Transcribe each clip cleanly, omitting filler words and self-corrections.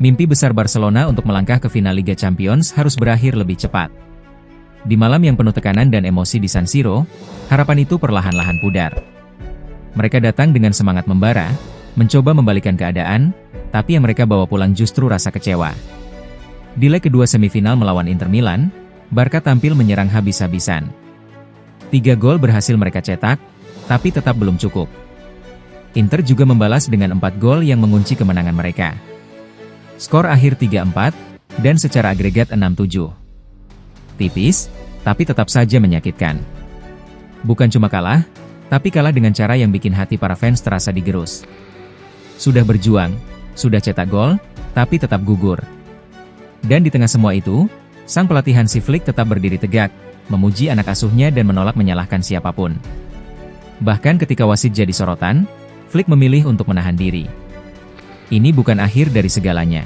Mimpi besar Barcelona untuk melangkah ke final Liga Champions harus berakhir lebih cepat. Di malam yang penuh tekanan dan emosi di San Siro, harapan itu perlahan-lahan pudar. Mereka datang dengan semangat membara, mencoba membalikan keadaan, tapi yang mereka bawa pulang justru rasa kecewa. Di leg kedua semifinal melawan Inter Milan, Barca tampil menyerang habis-habisan. 3 gol berhasil mereka cetak, tapi tetap belum cukup. Inter juga membalas dengan 4 gol yang mengunci kemenangan mereka. Skor akhir 3-4, dan secara agregat 6-7. Tipis, tapi tetap saja menyakitkan. Bukan cuma kalah, tapi kalah dengan cara yang bikin hati para fans terasa digerus. Sudah berjuang, sudah cetak gol, tapi tetap gugur. Dan di tengah semua itu, sang pelatih Hansi Flick tetap berdiri tegak, memuji anak asuhnya dan menolak menyalahkan siapapun. Bahkan ketika wasit jadi sorotan, Flick memilih untuk menahan diri. Ini bukan akhir dari segalanya.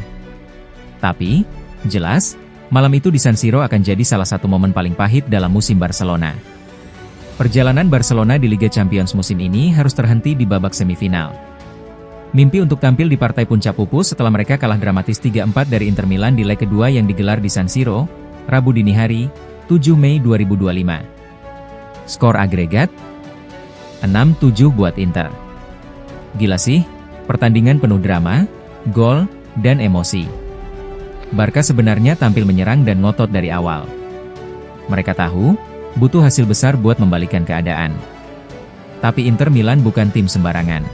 Tapi, jelas, malam itu di San Siro akan jadi salah satu momen paling pahit dalam musim Barcelona. Perjalanan Barcelona di Liga Champions musim ini harus terhenti di babak semifinal. Mimpi untuk tampil di partai puncak pupus setelah mereka kalah dramatis 3-4 dari Inter Milan di leg kedua yang digelar di San Siro, Rabu dini hari, 7 Mei 2025. Skor agregat 6-7 buat Inter. Gila sih, pertandingan penuh drama, gol, dan emosi. Barca sebenarnya tampil menyerang dan ngotot dari awal. Mereka tahu, butuh hasil besar buat membalikan keadaan. Tapi Inter Milan bukan tim sembarangan.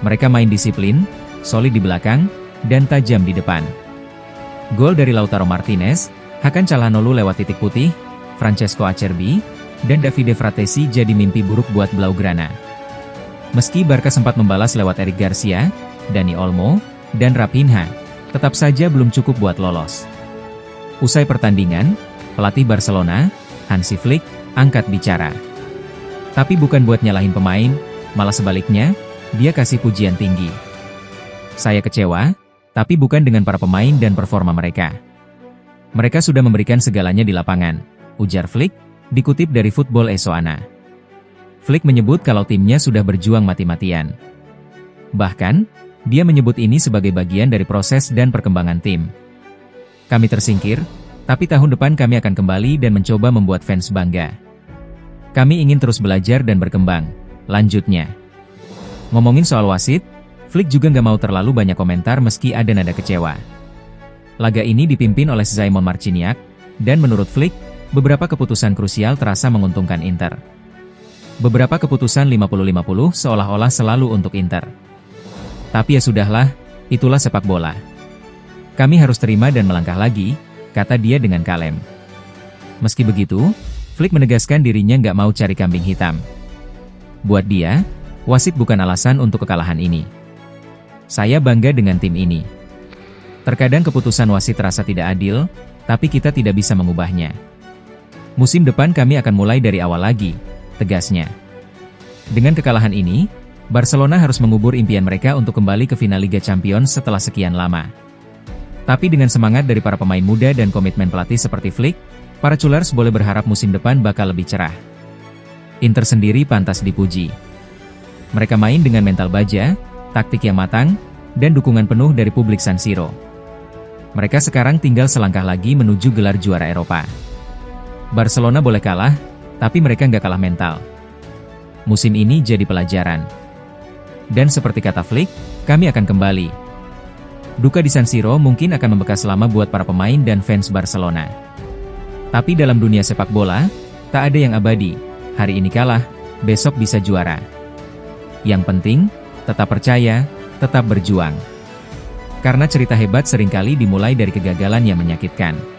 Mereka main disiplin, solid di belakang, dan tajam di depan. Gol dari Lautaro Martinez, Hakan Calhanoglu lewat titik putih, Francesco Acerbi, dan Davide Fratesi jadi mimpi buruk buat Blaugrana. Meski Barca sempat membalas lewat Eric Garcia, Dani Olmo, dan Raphinha, tetap saja belum cukup buat lolos. Usai pertandingan, pelatih Barcelona, Hansi Flick, angkat bicara. Tapi bukan buat nyalahin pemain, malah sebaliknya, dia kasih pujian tinggi. Saya kecewa, tapi bukan dengan para pemain dan performa mereka. Mereka sudah memberikan segalanya di lapangan, ujar Flick, dikutip dari Football Esoana. Flick menyebut kalau timnya sudah berjuang mati-matian. Bahkan, dia menyebut ini sebagai bagian dari proses dan perkembangan tim. Kami tersingkir, tapi tahun depan kami akan kembali dan mencoba membuat fans bangga. Kami ingin terus belajar dan berkembang, lanjutnya. Ngomongin soal wasit, Flick juga nggak mau terlalu banyak komentar meski ada nada kecewa. Laga ini dipimpin oleh Simon Marciniak, dan menurut Flick, beberapa keputusan krusial terasa menguntungkan Inter. Beberapa keputusan 50-50 seolah-olah selalu untuk Inter. Tapi ya sudahlah, itulah sepak bola. Kami harus terima dan melangkah lagi, kata dia dengan kalem. Meski begitu, Flick menegaskan dirinya nggak mau cari kambing hitam. Buat dia, wasit bukan alasan untuk kekalahan ini. Saya bangga dengan tim ini. Terkadang keputusan wasit terasa tidak adil, tapi kita tidak bisa mengubahnya. Musim depan kami akan mulai dari awal lagi, tegasnya. Dengan kekalahan ini, Barcelona harus mengubur impian mereka untuk kembali ke final Liga Champions setelah sekian lama. Tapi dengan semangat dari para pemain muda dan komitmen pelatih seperti Flick, para Culers boleh berharap musim depan bakal lebih cerah. Inter sendiri pantas dipuji. Mereka main dengan mental baja, taktik yang matang, dan dukungan penuh dari publik San Siro. Mereka sekarang tinggal selangkah lagi menuju gelar juara Eropa. Barcelona boleh kalah, tapi mereka nggak kalah mental. Musim ini jadi pelajaran. Dan seperti kata Flick, kami akan kembali. Duka di San Siro mungkin akan membekas lama buat para pemain dan fans Barcelona. Tapi dalam dunia sepak bola, tak ada yang abadi. Hari ini kalah, besok bisa juara. Yang penting, tetap percaya, tetap berjuang. Karena cerita hebat seringkali dimulai dari kegagalan yang menyakitkan.